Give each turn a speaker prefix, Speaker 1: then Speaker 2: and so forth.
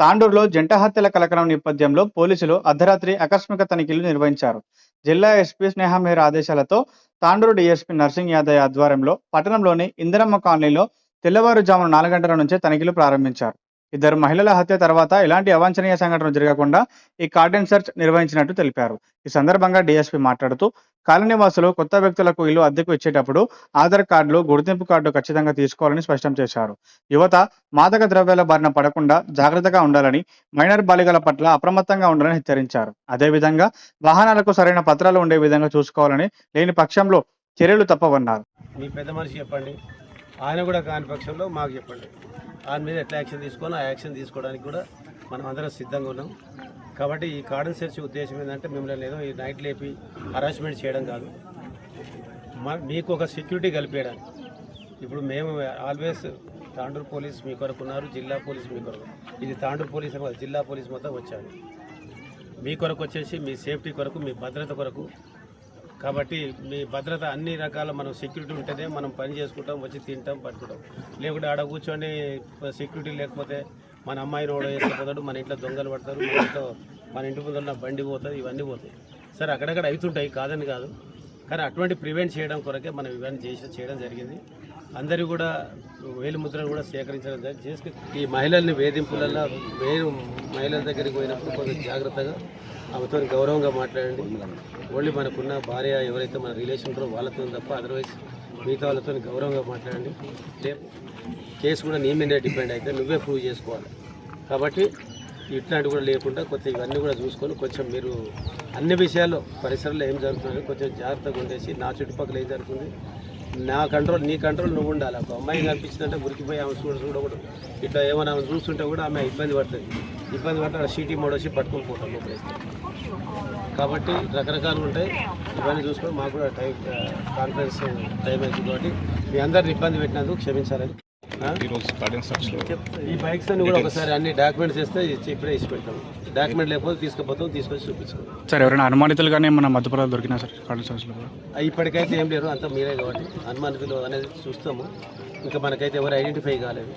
Speaker 1: తాండూరులో జంట హత్యల కలకలం నేపథ్యంలో పోలీసులు అర్ధరాత్రి ఆకస్మిక తనిఖీలు నిర్వహించారు. జిల్లా ఎస్పీ స్నేహమేర్ ఆదేశాలతో తాండూరు డీఎస్పీ నర్సింగ్ యాదవ్ ఆధ్వర్యంలో పట్టణంలోని ఇందిరమ్మ కాలనీలో తెల్లవారుజామున 4 గంటల నుంచే తనిఖీలు ప్రారంభించారు. ఇద్దరు మహిళల హత్య తర్వాత ఎలాంటి అవాంఛనీయ సంఘటనలు జరగకుండా ఈ కార్డన్ సెర్చ్ నిర్వహించినట్టు తెలిపారు. ఈ సందర్భంగా డీఎస్పీ మాట్లాడుతూ కాలనీవాసులు కొత్త వ్యక్తులకు ఇల్లు అద్దెకు ఇచ్చేటప్పుడు ఆధార్ కార్డులు, గుర్తింపు కార్డు ఖచ్చితంగా తీసుకోవాలని స్పష్టం చేశారు. యువత మాదక ద్రవ్యాల బారిన పడకుండా జాగ్రత్తగా ఉండాలని, మైనర్ బాలికల పట్ల అప్రమత్తంగా ఉండాలని హెచ్చరించారు. అదేవిధంగా వాహనాలకు సరైన పత్రాలు ఉండే విధంగా చూసుకోవాలని, లేని పక్షంలో చర్యలు తప్పవన్నారు.
Speaker 2: మీ పెద్ద మనిషి చెప్పండి, ఆయన కూడా కాని పక్షంలో మాకు చెప్పండి. ఆయన మీద ఎట్లా యాక్షన్ తీసుకోవాలో ఆ యాక్షన్ తీసుకోవడానికి కూడా మనం అందరం సిద్ధంగా ఉన్నాం. కాబట్టి ఈ కార్డన్ సెర్చ్ ఉద్దేశం ఏంటంటే మిమ్మల్ని ఏదో ఈ నైట్ లేపి హరాస్మెంట్ చేయడం కాదు, మీకు ఒక సెక్యూరిటీ కల్పించడానికి. ఇప్పుడు మేము ఆల్వేస్ తాండూరు పోలీస్ మీ కొరకు ఉన్నారు, జిల్లా పోలీస్ మీ కొరకు. ఇది తాండూరు పోలీస్ జిల్లా పోలీస్ మొత్తం వచ్చారు మీ కొరకు, వచ్చేసి మీ సేఫ్టీ కొరకు, మీ భద్రత కొరకు. కాబట్టి మీ భద్రత అన్ని రకాల మనం సెక్యూరిటీ ఉంటేనే మనం పని చేసుకుంటాం, వచ్చి తింటాం, పట్టుకుంటాం. లేకుంటే ఆడ కూర్చొని సెక్యూరిటీ లేకపోతే మన అమ్మాయిని ఓడ వేసుకుపోతాడు, మన ఇంట్లో దొంగలు పడతారు, మన ఇంటి ముందు బండి పోతుంది, ఇవన్నీ పోతాయి. సరే అక్కడక్కడ అవుతుంటాయి, కాదని కాదు, కానీ అటువంటి ప్రివెంట్ చేయడం కొరకే మనం ఇవన్నీ చేయడం జరిగింది. అందరూ కూడా వేలిముద్రలు కూడా సేకరించడం చేసి ఈ మహిళల్ని వేధింపులలో మహిళల దగ్గరికి పోయినప్పుడు కొంచెం జాగ్రత్తగా ఆమెతో గౌరవంగా మాట్లాడండి. ఓన్లీ మనకున్న భార్య ఎవరైతే మన రిలేషన్ ఉంటారో వాళ్ళతో తప్ప అదర్వైజ్ మిగతా వాళ్ళతో గౌరవంగా మాట్లాడండి. కేసు కూడా నీ మీదే డిపెండ్ అయితే నువ్వే ప్రూవ్ చేసుకోవాలి. కాబట్టి ఇట్లాంటివి కూడా లేకుండా కొంచెం ఇవన్నీ కూడా చూసుకొని కొంచెం మీరు అన్ని విషయాల్లో పరిసరాల్లో ఏం జరుగుతుందో కొంచెం జాగ్రత్తగా ఉండేసి, నా చుట్టుపక్కల ఏం జరుగుతుంది నా కంట్రోల్, నీ కంట్రోల్ నువ్వు ఉండాలి. ఒక అమ్మాయి కనిపించిందంటే ఉరికిపోయి ఆమె చూడకూడదు. ఇట్లా ఏమైనా ఆమె చూస్తుంటే కూడా ఆమె ఇబ్బంది పడితే సీటీ మోడ్ వచ్చి పట్టుకొని పోతాం లోపలేస్తే. కాబట్టి రకరకాలు ఉంటాయి, ఇవన్నీ చూసుకొని మాకు కూడా కాన్ఫరెన్స్ టైం అవుతుంది. కాబట్టి మీ అందరిని ఇబ్బంది పెట్టినందుకు క్షమించాలని. ఈ బైక్స్ అన్ని కూడా ఒకసారి అన్ని డాక్యుమెంట్స్ ఇస్తే ఇప్పుడే ఇచ్చి పెడతాం. డాక్యుమెంట్ లేకపోతే తీసుకుపోతాం, తీసుకొచ్చి చూపించాం.
Speaker 1: సార్ ఎవరైనా అనుమానితులు కానీ మన మధ్యప్రదేశ్ దొరికినా సార్ కార్డన్ సెర్చ్లో?
Speaker 2: ఇప్పటికైతే ఏం లేరు, అంతా మీరే కాబట్టి అనుమానితులు అనేది చూస్తాము. ఇంకా మనకైతే ఎవరు ఐడెంటిఫై కాలేదు.